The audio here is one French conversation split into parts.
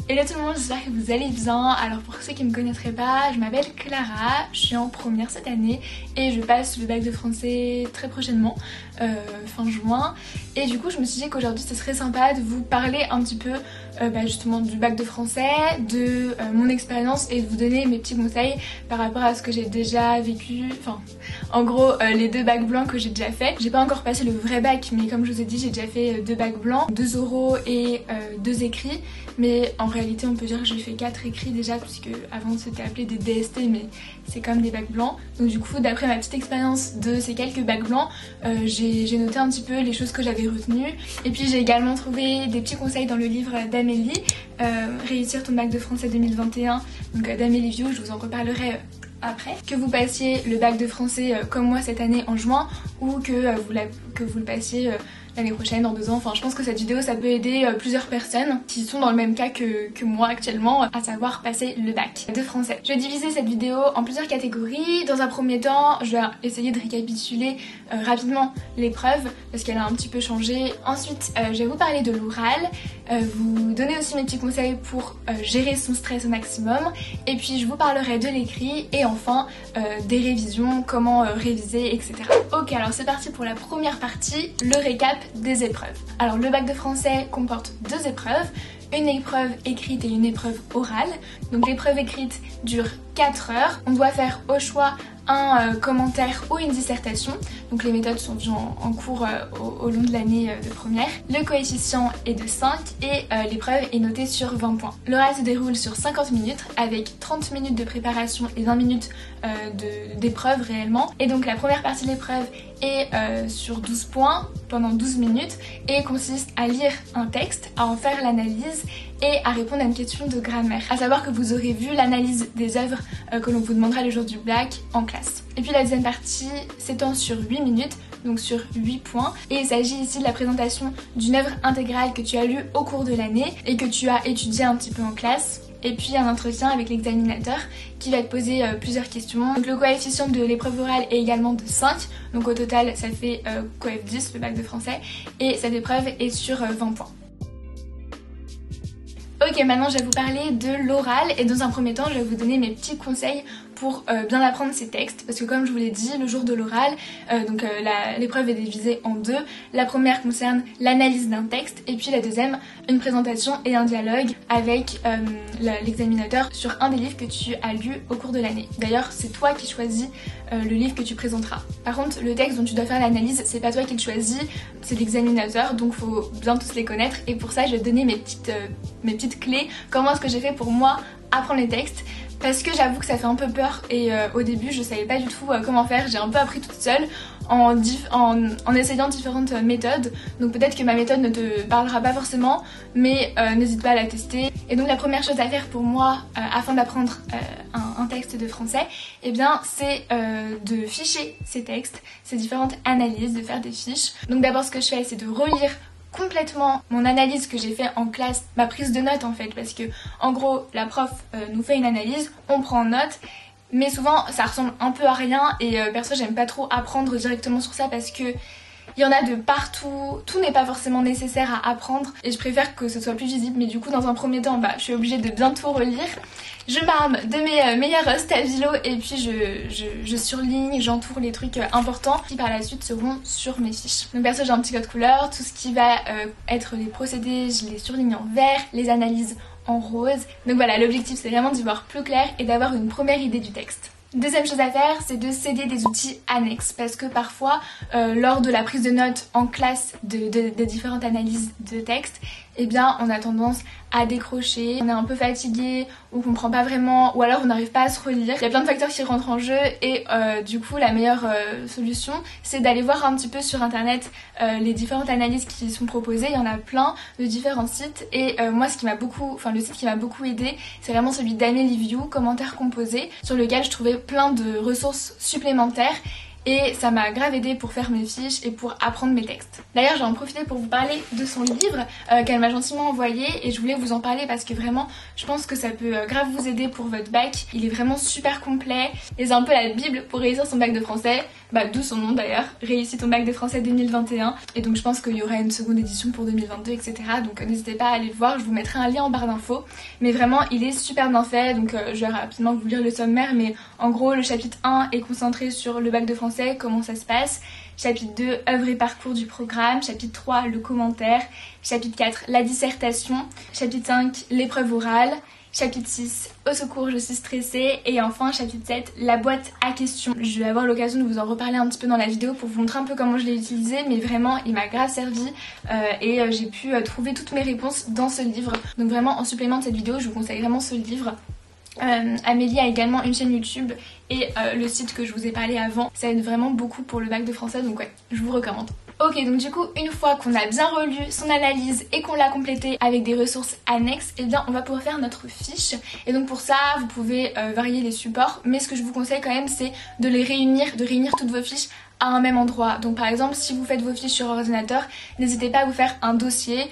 Hello tout le monde, j'espère que vous allez bien. Alors pour ceux qui ne me connaîtraient pas, je m'appelle Clara, je suis en première cette année et je passe le bac de français très prochainement, fin juin. Et du coup je me suis dit qu'aujourd'hui ce serait sympa de vous parler un petit peu justement du bac de français, de mon expérience et de vous donner mes petits conseils par rapport à ce que j'ai déjà vécu. Enfin en gros les deux bacs blancs que j'ai déjà fait. J'ai pas encore passé le vrai bac, mais comme je vous ai dit j'ai déjà fait deux bacs blancs, 2 oraux et 2 écrits. Mais en réalité on peut dire que j'ai fait 4 écrits déjà, puisque avant c'était appelé des DST, mais c'est comme des bacs blancs. Donc du coup d'après ma petite expérience de ces quelques bacs blancs, j'ai noté un petit peu les choses que j'avais retenues. Et puis j'ai également trouvé des petits conseils dans le livre d'Amélie, Réussir ton bac de français 2021, donc d'Amélie Vieux, je vous en reparlerai après. Que vous passiez le bac de français comme moi cette année en juin, ou que vous le passiez l'année prochaine, dans 2 ans. Enfin je pense que cette vidéo ça peut aider plusieurs personnes qui sont dans le même cas que moi actuellement, à savoir passer le bac de français. Je vais diviser cette vidéo en plusieurs catégories. Dans un premier temps je vais essayer de récapituler rapidement l'épreuve parce qu'elle a un petit peu changé. Ensuite je vais vous parler de l'oral, vous donner aussi mes petits conseils pour gérer son stress au maximum, et puis je vous parlerai de l'écrit et enfin des révisions, comment réviser, etc. Ok, alors c'est parti pour la première partie, le récap des épreuves. Alors le bac de français comporte 2 épreuves, une épreuve écrite et une épreuve orale. Donc l'épreuve écrite dure 4 heures, on doit faire au choix un commentaire ou une dissertation. Donc les méthodes sont vues en cours au long de l'année de première. Le coefficient est de 5 et l'épreuve est notée sur 20 points. L'oral se déroule sur 50 minutes avec 30 minutes de préparation et 20 minutes d'épreuve réellement. Et donc la première partie de l'épreuve est sur 12 points pendant 12 minutes et consiste à lire un texte, à en faire l'analyse et à répondre à une question de grammaire. À savoir que vous aurez vu l'analyse des œuvres que l'on vous demandera le jour du bac en classe. Et puis la deuxième partie s'étend sur 8 minutes, donc sur 8 points. Et il s'agit ici de la présentation d'une œuvre intégrale que tu as lue au cours de l'année et que tu as étudié un petit peu en classe. Et puis un entretien avec l'examinateur qui va te poser plusieurs questions. Donc le coefficient de l'épreuve orale est également de 5, donc au total ça fait coef 10, le bac de français, et cette épreuve est sur 20 points. Ok, maintenant je vais vous parler de l'oral et dans un premier temps je vais vous donner mes petits conseils pour bien apprendre ces textes, parce que comme je vous l'ai dit, le jour de l'oral, l'épreuve est divisée en 2. La première concerne l'analyse d'un texte et puis la deuxième une présentation et un dialogue avec l'examinateur sur un des livres que tu as lu au cours de l'année. D'ailleurs c'est toi qui choisis le livre que tu présenteras. Par contre le texte dont tu dois faire l'analyse, c'est pas toi qui le choisis, c'est l'examinateur, donc faut bien tous les connaître, et pour ça je vais te donner mes petites clés, comment est-ce que j'ai fait pour moi apprendre les textes. Parce que j'avoue que ça fait un peu peur et au début je savais pas du tout comment faire, j'ai un peu appris toute seule en essayant différentes méthodes. Donc peut-être que ma méthode ne te parlera pas forcément, mais n'hésite pas à la tester. Et donc la première chose à faire pour moi afin d'apprendre un texte de français, eh bien c'est de ficher ces textes, ces différentes analyses, de faire des fiches. Donc d'abord ce que je fais c'est de relire complètement mon analyse que j'ai fait en classe, ma prise de notes en fait, parce que en gros la prof nous fait une analyse, on prend note, mais souvent ça ressemble un peu à rien et perso j'aime pas trop apprendre directement sur ça parce que il y en a de partout, tout n'est pas forcément nécessaire à apprendre et je préfère que ce soit plus visible, mais du coup dans un premier temps je suis obligée de bien tout relire. Je m'arme de mes meilleurs stabilo et puis je surligne, j'entoure les trucs importants qui par la suite seront sur mes fiches. Donc perso j'ai un petit code couleur, tout ce qui va être les procédés je les surligne en vert, les analyses en rose. Donc voilà, l'objectif c'est vraiment d'y voir plus clair et d'avoir une première idée du texte. Deuxième chose à faire, c'est de s'aider des outils annexes parce que parfois lors de la prise de notes en classe de différentes analyses de texte, eh bien on a tendance à décrocher, on est un peu fatigué, on comprend pas vraiment ou alors on n'arrive pas à se relire. Il y a plein de facteurs qui rentrent en jeu et du coup la meilleure solution c'est d'aller voir un petit peu sur internet les différentes analyses qui sont proposées. Il y en a plein de différents sites et moi le site qui m'a beaucoup aidé c'est vraiment celui d'Amélie Vieux, commentaires composés, sur lequel je trouvais plein de ressources supplémentaires. et ça m'a grave aidé pour faire mes fiches et pour apprendre mes textes. D'ailleurs je vais en profiter pour vous parler de son livre qu'elle m'a gentiment envoyé et je voulais vous en parler parce que vraiment je pense que ça peut grave vous aider pour votre bac. Il est vraiment super complet et c'est un peu la bible pour réussir son bac de français, d'où son nom d'ailleurs, réussis ton bac de français 2021, et donc je pense qu'il y aura une seconde édition pour 2022 etc. Donc n'hésitez pas à aller le voir, je vous mettrai un lien en barre d'infos, mais vraiment il est super bien fait. Donc je vais rapidement vous lire le sommaire, mais en gros le chapitre 1 est concentré sur le bac de français, comment ça se passe. Chapitre 2, œuvre et parcours du programme. Chapitre 3, le commentaire. Chapitre 4, la dissertation. Chapitre 5, l'épreuve orale. Chapitre 6, au secours je suis stressée. Et enfin chapitre 7, la boîte à questions. Je vais avoir l'occasion de vous en reparler un petit peu dans la vidéo pour vous montrer un peu comment je l'ai utilisé, mais vraiment il m'a grave servi et j'ai pu trouver toutes mes réponses dans ce livre. Donc vraiment en supplément de cette vidéo je vous conseille vraiment ce livre. Amélie a également une chaîne YouTube et le site que je vous ai parlé avant, ça aide vraiment beaucoup pour le bac de français, donc ouais, je vous recommande. Ok, donc du coup une fois qu'on a bien relu son analyse et qu'on l'a complété avec des ressources annexes, et bien on va pouvoir faire notre fiche. Et donc pour ça vous pouvez varier les supports, mais ce que je vous conseille quand même c'est de les réunir, de réunir toutes vos fiches à un même endroit. Donc par exemple si vous faites vos fiches sur ordinateur, n'hésitez pas à vous faire un dossier.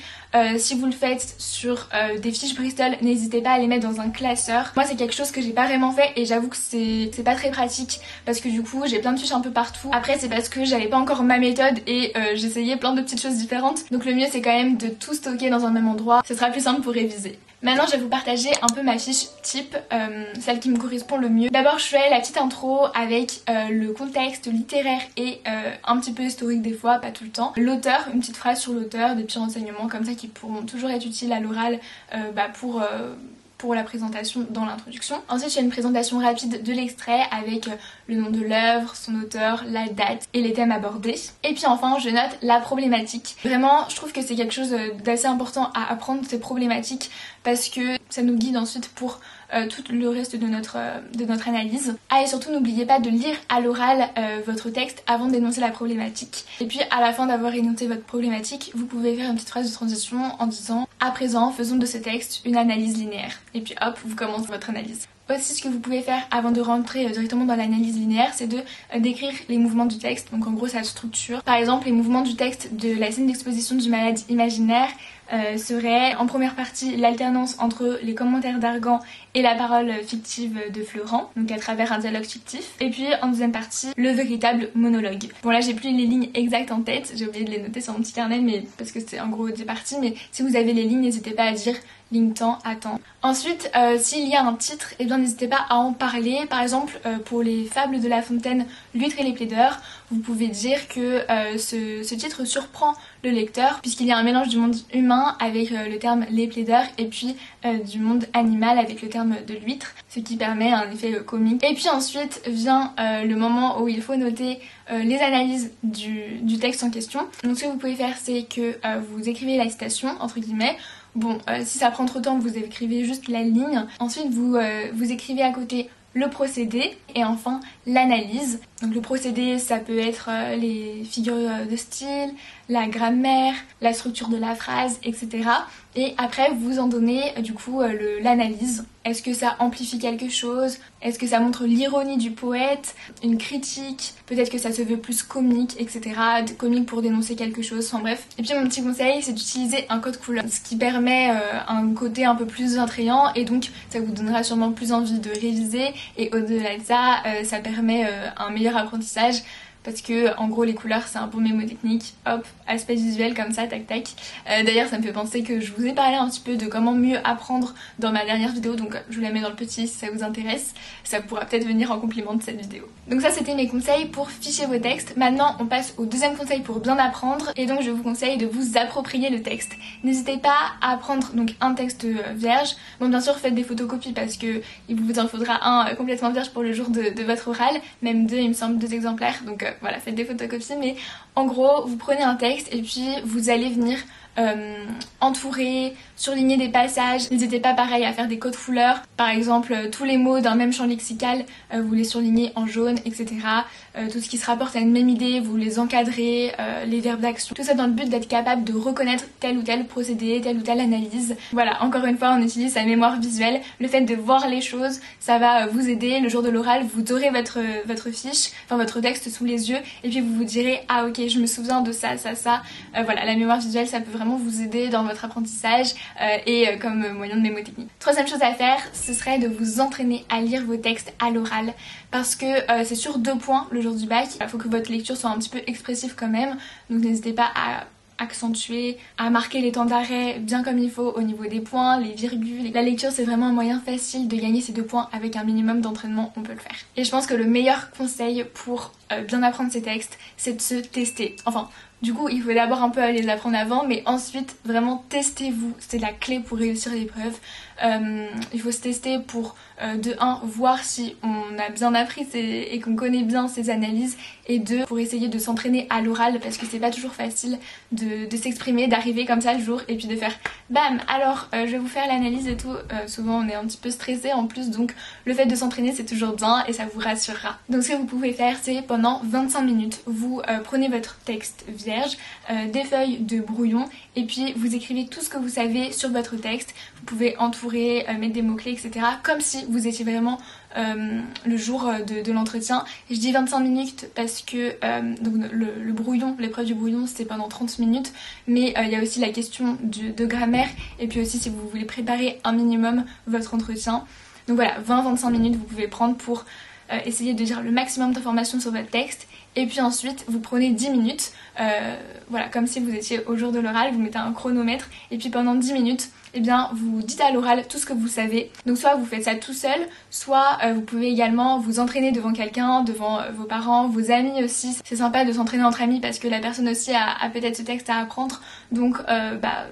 Si vous le faites sur des fiches Bristol, n'hésitez pas à les mettre dans un classeur. Moi c'est quelque chose que j'ai pas vraiment fait et j'avoue que c'est pas très pratique parce que du coup j'ai plein de fiches un peu partout. Après c'est parce que j'avais pas encore ma méthode et j'essayais plein de petites choses différentes. Donc le mieux c'est quand même de tout stocker dans un même endroit, ce sera plus simple pour réviser. Maintenant je vais vous partager un peu ma fiche type, celle qui me correspond le mieux. D'abord je fais la petite intro avec le contexte littéraire et un petit peu historique des fois, pas tout le temps. L'auteur, une petite phrase sur l'auteur, des petits renseignements comme ça qui pourront toujours être utiles à l'oral pour la présentation dans l'introduction. Ensuite je fais une présentation rapide de l'extrait avec le nom de l'œuvre, son auteur, la date et les thèmes abordés. Et puis enfin je note la problématique. Vraiment je trouve que c'est quelque chose d'assez important à apprendre, ces problématiques, parce que ça nous guide ensuite pour tout le reste de notre analyse. Ah et surtout n'oubliez pas de lire à l'oral votre texte avant d'énoncer la problématique. Et puis à la fin d'avoir énoncé votre problématique, vous pouvez faire une petite phrase de transition en disant « À présent, faisons de ce texte une analyse linéaire ». Et puis hop, vous commencez votre analyse. Aussi ce que vous pouvez faire avant de rentrer directement dans l'analyse linéaire, c'est de décrire les mouvements du texte, donc en gros sa structure. Par exemple les mouvements du texte de la scène d'exposition du malade imaginaire serait en première partie l'alternance entre les commentaires d'Argan et la parole fictive de Florent, donc à travers un dialogue fictif, et puis en deuxième partie le véritable monologue. Bon là j'ai plus les lignes exactes en tête, j'ai oublié de les noter sur mon petit carnet mais parce que c'est en gros des parties, mais si vous avez les lignes n'hésitez pas à dire ligne temps, à temps. Ensuite s'il y a un titre, et bien n'hésitez pas à en parler. Par exemple pour les fables de La Fontaine, L'huître et les plaideurs, vous pouvez dire que ce titre surprend le lecteur puisqu'il y a un mélange du monde humain avec le terme les plaideurs et puis du monde animal avec le terme de l'huître, ce qui permet un effet comique. Et puis ensuite vient le moment où il faut noter les analyses du texte en question. Donc ce que vous pouvez faire c'est que vous écrivez la citation entre guillemets. Bon, si ça prend trop de temps, vous écrivez juste la ligne. Ensuite, vous écrivez à côté le procédé et enfin l'analyse. Donc le procédé, ça peut être les figures de style, la grammaire, la structure de la phrase, etc. Et après, vous en donnez du coup l'analyse. Est-ce que ça amplifie quelque chose? Est-ce que ça montre l'ironie du poète? Une critique? Peut-être que ça se veut plus comique, etc. Comique pour dénoncer quelque chose, enfin bref. Et puis mon petit conseil, c'est d'utiliser un code couleur, ce qui permet un côté un peu plus attrayant et donc ça vous donnera sûrement plus envie de réviser. Et au-delà de ça, ça permet un meilleur apprentissage. Parce que en gros les couleurs c'est un bon mémotechnique, hop, aspect visuel comme ça, tac tac. D'ailleurs ça me fait penser que je vous ai parlé un petit peu de comment mieux apprendre dans ma dernière vidéo, donc je vous la mets dans le petit si ça vous intéresse, ça pourra peut-être venir en complément de cette vidéo. Donc ça c'était mes conseils pour ficher vos textes. Maintenant on passe au deuxième conseil pour bien apprendre, et donc je vous conseille de vous approprier le texte. N'hésitez pas à prendre donc un texte vierge, bon bien sûr faites des photocopies parce que il vous en faudra un complètement vierge pour le jour de votre oral, même deux il me semble, 2 exemplaires, donc voilà, faites des photocopies, mais En gros, vous prenez un texte et puis vous allez venir entourer, surligner des passages. N'hésitez pas pareil à faire des codes couleurs. Par exemple, tous les mots d'un même champ lexical, vous les surlignez en jaune, etc. Tout ce qui se rapporte à une même idée, vous les encadrez, les verbes d'action. Tout ça dans le but d'être capable de reconnaître tel ou tel procédé, telle ou telle analyse. Voilà, encore une fois, on utilise sa mémoire visuelle. Le fait de voir les choses, ça va vous aider. Le jour de l'oral, vous aurez votre fiche, enfin votre texte sous les yeux, et puis vous vous direz « Ah ok, je me souviens de ça, ça, ça ». Voilà, la mémoire visuelle, ça peut vraiment vous aider dans votre apprentissage et comme moyen de mémotechnique. Troisième chose à faire, ce serait de vous entraîner à lire vos textes à l'oral parce que c'est sur 2 points le jour du bac. Il faut que votre lecture soit un petit peu expressive quand même, donc n'hésitez pas à accentuer, à marquer les temps d'arrêt bien comme il faut au niveau des points, les virgules. La lecture, c'est vraiment un moyen facile de gagner ces 2 points avec un minimum d'entraînement, on peut le faire. Et je pense que le meilleur conseil pour bien apprendre ces textes, c'est de se tester. Enfin, du coup, il faut d'abord un peu les apprendre avant, mais ensuite, vraiment, testez-vous. C'est la clé pour réussir l'épreuve. Il faut se tester pour, de 1, voir si on a bien appris et qu'on connaît bien ces analyses, et 2, pour essayer de s'entraîner à l'oral, parce que c'est pas toujours facile de s'exprimer, d'arriver comme ça le jour, et puis de faire bam, alors je vais vous faire l'analyse et tout. Souvent, on est un petit peu stressé en plus, donc le fait de s'entraîner, c'est toujours bien, et ça vous rassurera. Donc ce que vous pouvez faire, c'est pendant 25 minutes, vous prenez votre texte vierge, des feuilles de brouillon, et puis vous écrivez tout ce que vous savez sur votre texte. Vous pouvez entourer, mettre des mots-clés, etc. Comme si vous étiez vraiment le jour de l'entretien. Et je dis 25 minutes parce que donc le brouillon, l'épreuve du brouillon, c'était pendant 30 minutes. Mais il y a aussi la question de grammaire, et puis aussi si vous voulez préparer un minimum votre entretien. Donc voilà, 20-25 minutes vous pouvez prendre pour essayer de dire le maximum d'informations sur votre texte. Et puis ensuite vous prenez 10 minutes, voilà, comme si vous étiez au jour de l'oral, vous mettez un chronomètre, et puis pendant 10 minutes, eh bien vous dites à l'oral tout ce que vous savez. Donc soit vous faites ça tout seul, soit vous pouvez également vous entraîner devant quelqu'un, devant vos parents, vos amis aussi. C'est sympa de s'entraîner entre amis parce que la personne aussi a peut-être ce texte à apprendre, donc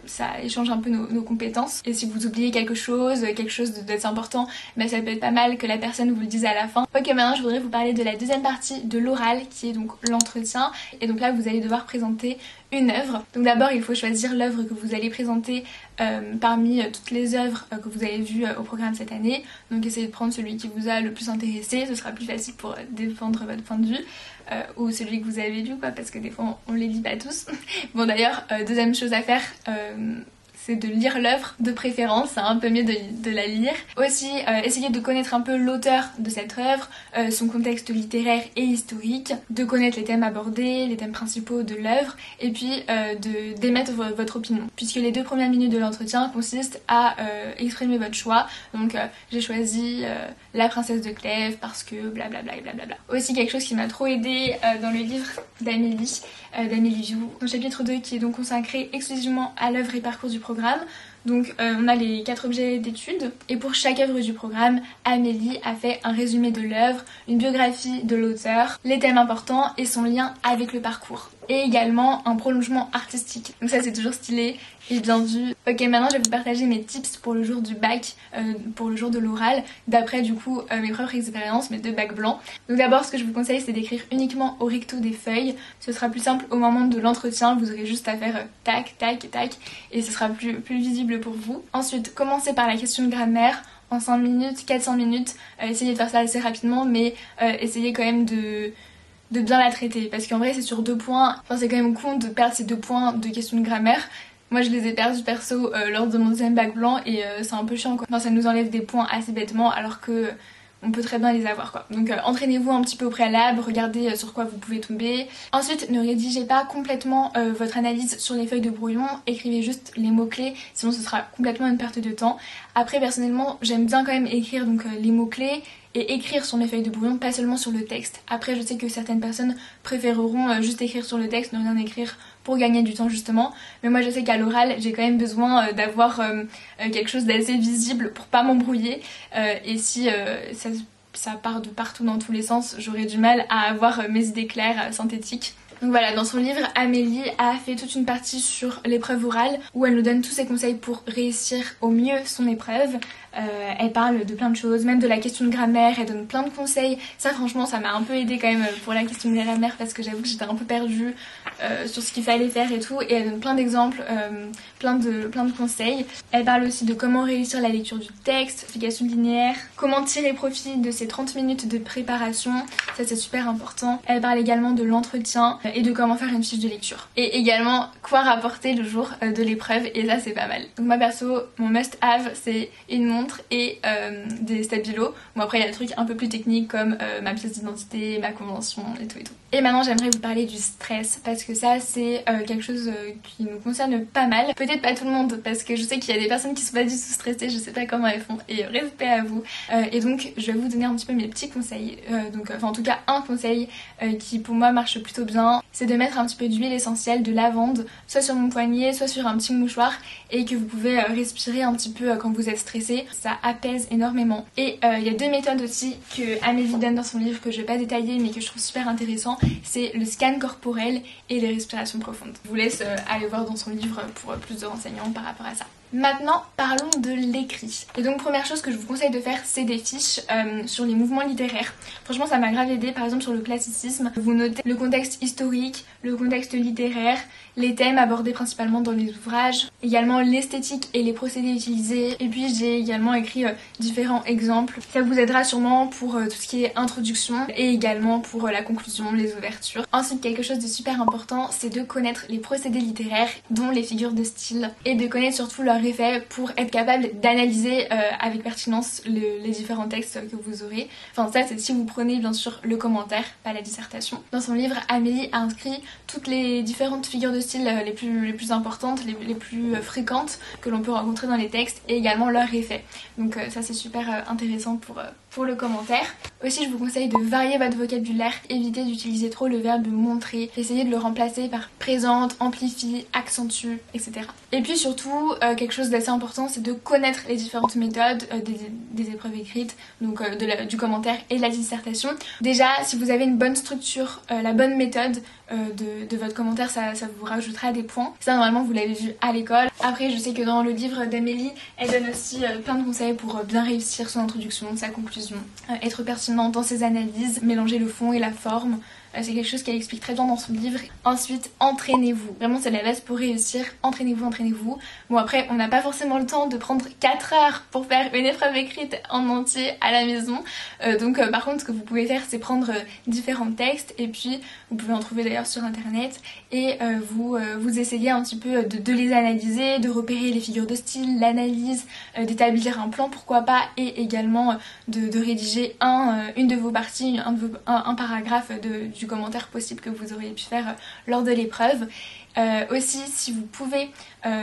ça échange un peu nos compétences. Et si vous oubliez quelque chose d'assez important, ça peut être pas mal que la personne vous le dise à la fin. Ok, maintenant je voudrais vous parler de la deuxième partie de l'oral, qui est donc l'entretien. Et donc là vous allez devoir présenter une œuvre. Donc d'abord il faut choisir l'œuvre que vous allez présenter parmi toutes les œuvres que vous avez vues au programme cette année. Donc essayez de prendre celui qui vous a le plus intéressé, ce sera plus facile pour défendre votre point de vue. Ou celui que vous avez lu, quoi, parce que des fois on les lit pas tous. Bon d'ailleurs, deuxième chose à faire, c'est de lire l'œuvre de préférence, c'est un peu mieux de la lire. Aussi, essayer de connaître un peu l'auteur de cette œuvre, son contexte littéraire et historique, de connaître les thèmes abordés, les thèmes principaux de l'œuvre, et puis d'émettre votre opinion. Puisque les 2 premières minutes de l'entretien consistent à exprimer votre choix. Donc j'ai choisi La Princesse de Clèves parce que blablabla et blablabla. Aussi quelque chose qui m'a trop aidée dans le livre d'Amélie Viou, dans le chapitre 2 qui est donc consacré exclusivement à l'œuvre et parcours du programme. Donc on a les 4 objets d'études, et pour chaque œuvre du programme, Amélie a fait un résumé de l'œuvre, une biographie de l'auteur, les thèmes importants et son lien avec le parcours. Et également un prolongement artistique. Donc ça c'est toujours stylé et bien vu. Ok, maintenant je vais vous partager mes tips pour le jour du bac, pour le jour de l'oral, d'après du coup mes propres expériences, mes 2 bacs blancs. Donc d'abord ce que je vous conseille, c'est d'écrire uniquement au recto des feuilles. Ce sera plus simple au moment de l'entretien, vous aurez juste à faire tac, tac, tac, et ce sera plus visible pour vous. Ensuite, commencez par la question de grammaire. En 5 minutes, 400 minutes, essayez de faire ça assez rapidement, mais essayez quand même de bien la traiter, parce qu'en vrai c'est sur 2 points, enfin c'est quand même con de perdre ces 2 points de questions de grammaire. Moi je les ai perdus perso lors de mon deuxième bac blanc, et c'est un peu chiant quoi. Enfin ça nous enlève des points assez bêtement, alors que on peut très bien les avoir quoi. Donc entraînez-vous un petit peu au préalable, regardez sur quoi vous pouvez tomber. Ensuite, ne rédigez pas complètement votre analyse sur les feuilles de brouillon, écrivez juste les mots-clés, sinon ce sera complètement une perte de temps. Après personnellement, j'aime bien quand même écrire donc les mots-clés et écrire sur mes feuilles de brouillon, pas seulement sur le texte. Après je sais que certaines personnes préféreront juste écrire sur le texte, ne rien écrire pour gagner du temps justement, mais moi je sais qu'à l'oral j'ai quand même besoin d'avoir quelque chose d'assez visible pour pas m'embrouiller, et si ça part de partout dans tous les sens, j'aurais du mal à avoir mes idées claires, synthétiques. Donc voilà, dans son livre, Amélie a fait toute une partie sur l'épreuve orale où elle nous donne tous ses conseils pour réussir au mieux son épreuve. Elle parle de plein de choses, même de la question de grammaire, elle donne plein de conseils. Ça franchement ça m'a un peu aidé quand même pour la question de grammaire parce que j'avoue que j'étais un peu perdue sur ce qu'il fallait faire et tout. Et elle donne plein d'exemples, plein de conseils. Elle parle aussi de comment réussir la lecture du texte, application linéaire, comment tirer profit de ces 30 minutes de préparation, ça c'est super important. Elle parle également de l'entretien et de comment faire une fiche de lecture. Et également quoi rapporter le jour de l'épreuve, et ça c'est pas mal. Donc moi perso, mon must have c'est une montre et des stabilos. Bon après il y a des trucs un peu plus techniques comme ma pièce d'identité, ma convention et tout et tout. Et maintenant j'aimerais vous parler du stress parce que ça c'est quelque chose qui nous concerne pas mal. Peut-être pas tout le monde parce que je sais qu'il y a des personnes qui sont pas du tout stressées, je sais pas comment elles font et respect à vous. Et donc je vais vous donner un petit peu mes petits conseils. Enfin en tout cas un conseil qui pour moi marche plutôt bien, c'est de mettre un petit peu d'huile essentielle de lavande soit sur mon poignet, soit sur un petit mouchoir et que vous pouvez respirer un petit peu quand vous êtes stressé. Ça apaise énormément. Et il y a 2 méthodes aussi que Amélie donne dans son livre que je vais pas détailler mais que je trouve super intéressant. C'est le scan corporel et les respirations profondes. Je vous laisse aller voir dans son livre pour plus de renseignements par rapport à ça. Maintenant, parlons de l'écrit. Et donc, première chose que je vous conseille de faire, c'est des fiches sur les mouvements littéraires. Franchement, ça m'a grave aidé. Par exemple, sur le classicisme, vous notez le contexte historique, le contexte littéraire, les thèmes abordés principalement dans les ouvrages, également l'esthétique et les procédés utilisés. Et puis, j'ai également écrit différents exemples. Ça vous aidera sûrement pour tout ce qui est introduction et également pour la conclusion, les ouvertures. Ensuite, quelque chose de super important, c'est de connaître les procédés littéraires, dont les figures de style, et de connaître surtout leur effet pour être capable d'analyser avec pertinence les différents textes que vous aurez. Enfin ça c'est si vous prenez bien sûr le commentaire, pas la dissertation. Dans son livre, Amélie a inscrit toutes les différentes figures de style les plus importantes, les plus fréquentes que l'on peut rencontrer dans les textes et également leur effet. Donc ça c'est super intéressant pour le commentaire. Aussi je vous conseille de varier votre vocabulaire, évitez d'utiliser trop le verbe montrer, essayez de le remplacer par présente, amplifie, accentue, etc. Et puis surtout quelque chose d'assez important, c'est de connaître les différentes méthodes des épreuves écrites, donc du commentaire et de la dissertation. Déjà si vous avez une bonne structure, la bonne méthode de votre commentaire, ça vous rajoutera des points. Ça normalement vous l'avez vu à l'école. Après je sais que dans le livre d'Amélie, elle donne aussi plein de conseils pour bien réussir son introduction, sa conclusion, être pertinente dans ses analyses, mélanger le fond et la forme. C'est quelque chose qu'elle explique très bien dans son livre. Ensuite, entraînez-vous. Vraiment, c'est la base pour réussir. Entraînez-vous, entraînez-vous. Bon, après, on n'a pas forcément le temps de prendre 4 heures pour faire une épreuve écrite en entier à la maison. Donc, par contre, ce que vous pouvez faire, c'est prendre différents textes. Et puis, vous pouvez en trouver d'ailleurs sur Internet. Et vous essayez un petit peu de les analyser, de repérer les figures de style, l'analyse, d'établir un plan, pourquoi pas. Et également de rédiger une de vos parties, un paragraphe du commentaire possible que vous auriez pu faire lors de l'épreuve. Aussi si vous pouvez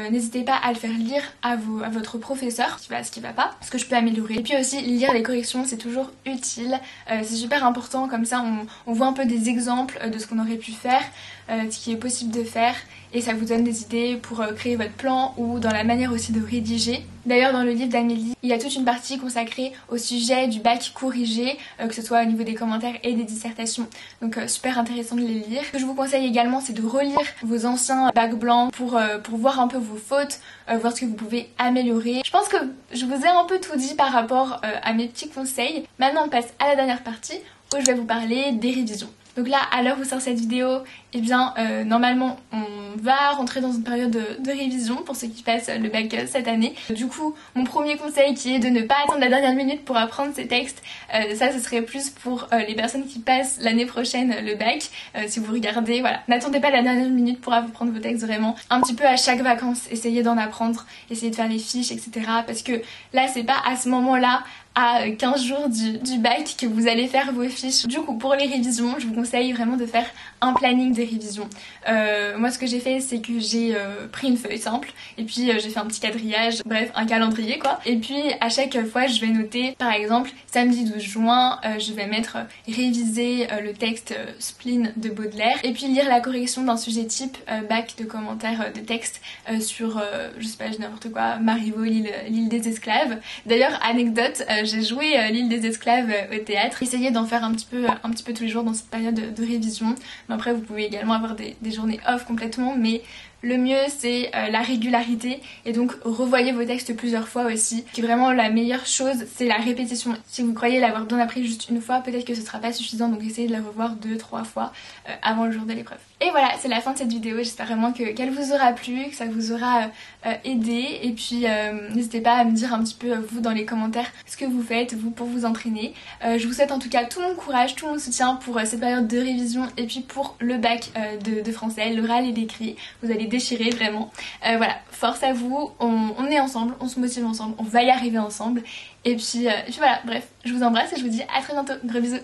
n'hésitez pas à le faire lire à votre professeur ce qui va pas, ce que je peux améliorer. Et puis aussi lire les corrections, c'est toujours utile, c'est super important, comme ça on voit un peu des exemples de ce qu'on aurait pu faire, ce qui est possible de faire, et ça vous donne des idées pour créer votre plan ou dans la manière aussi de rédiger. D'ailleurs dans le livre d'Amélie, il y a toute une partie consacrée au sujet du bac corrigé, que ce soit au niveau des commentaires et des dissertations, donc super intéressant de les lire. Ce que je vous conseille également, c'est de relire vos anciens bacs blancs pour voir un peu vos fautes, voir ce que vous pouvez améliorer. Je pense que je vous ai un peu tout dit par rapport à mes petits conseils. Maintenant on passe à la dernière partie où je vais vous parler des révisions. Donc là, à l'heure où sort cette vidéo, eh bien normalement on va rentrer dans une période de révision pour ceux qui passent le bac cette année. Du coup, mon premier conseil qui est de ne pas attendre la dernière minute pour apprendre ces textes, ça ce serait plus pour les personnes qui passent l'année prochaine le bac. Si vous regardez, voilà, n'attendez pas la dernière minute pour apprendre vos textes, vraiment. Un petit peu à chaque vacances, essayez d'en apprendre, essayez de faire les fiches, etc. Parce que là, c'est pas à ce moment-là, à 15 jours du bac, que vous allez faire vos fiches. Du coup, pour les révisions, je vous conseille vraiment de faire un planning des révisions. Moi, ce que j'ai fait, c'est que j'ai pris une feuille simple et puis j'ai fait un petit quadrillage, bref, un calendrier quoi. Et puis à chaque fois, je vais noter, par exemple, samedi 12 juin, je vais mettre réviser le texte Spleen de Baudelaire et puis lire la correction d'un sujet type, bac de commentaires de texte sur, je sais pas, n'importe quoi, Marivaux, l'île des esclaves. D'ailleurs, anecdote, j'ai joué l'île des esclaves au théâtre. Essayez d'en faire un petit peu tous les jours dans cette période de révision. Mais après vous pouvez également avoir des journées off complètement, mais le mieux c'est la régularité et donc revoyez vos textes plusieurs fois aussi. Ce qui est vraiment la meilleure chose, c'est la répétition. Si vous croyez l'avoir bien appris juste une fois, peut-être que ce sera pas suffisant, donc essayez de la revoir 2-3 fois avant le jour de l'épreuve. Et voilà, c'est la fin de cette vidéo, j'espère vraiment qu'elle vous aura plu, que ça vous aura aidé, et puis n'hésitez pas à me dire un petit peu vous dans les commentaires ce que vous faites vous pour vous entraîner. Je vous souhaite en tout cas tout mon courage, tout mon soutien pour cette période de révision et puis pour le bac de français, l'oral et l'écrit. Vous allez déchirer vraiment. Voilà, force à vous, on est ensemble, on se motive ensemble, on va y arriver ensemble. Et puis voilà, bref, je vous embrasse et je vous dis à très bientôt. Gros bisous.